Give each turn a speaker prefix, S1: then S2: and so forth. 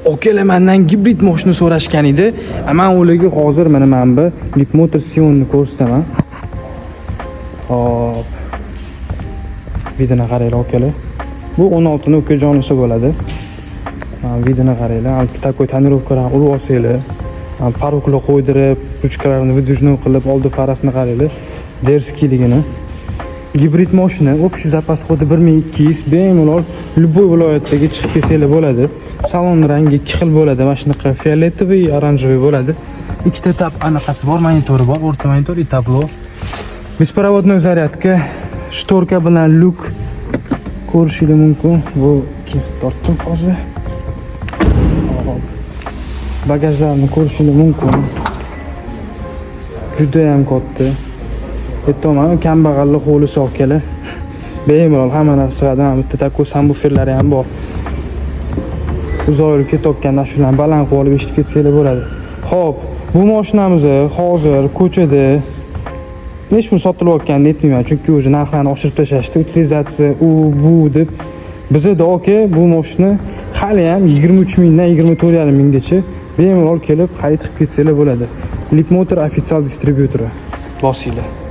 S1: Akalar mendan gibrid mashina so'rashgan edi. Men ularga hozir mana bu Leapmotor Sion'ni ko'rsataman. Hop. Vidini qaranglar akalar. Bu 16 ning ukajonisi bo'ladi. Vidini qaranglar. Takoy tonirovkalarni urib olsanglar, paroklar qo'ydirib, ruchkalarni vidujnoy qilib, oldi farasini qaranglar. Derskiligini. Gibrid mashina, общий zapas xodi 1200, bemalol любой viloyatdagi chiqib kelsanglar bo'ladi. Salon rangi ikki xil bo'ladi. Mana shunaqa fioletoviy, oranjoviy bo'ladi. Ikkita tab anaqasi bor, monitori bor, o'rta monitor, tablo. Беспроводной zaryadka, shtorka bilan lyuk ko'rishingiz mumkin. Bu ikkinchi tortdim hozir. Bagajlarni ko'rishingiz mumkin. Juda ham katta. Aytdim, kambag'allik qo'li soqalar. Bemalol hamma narsa sig'adi. Bitta takoy subwooferlari ham bor. Uzoq ketayotganda shularni baland qilib olib eshitib ketsanglar bo'ladi. Xo'p, bu mashinamizni hozir ko'chada nech pul sotilayotganini aytmayman, chunki o'zi narxlarni oshirib tashlashdi. Utilizatsiya u bu deb. Bizda aka bu mashina hali ham 23 mingdan 24,5 minggacha bemalol kelib xarid qilib ketsanglar bo'ladi. Leapmotor ofitsial distribyutori. Bosinglar.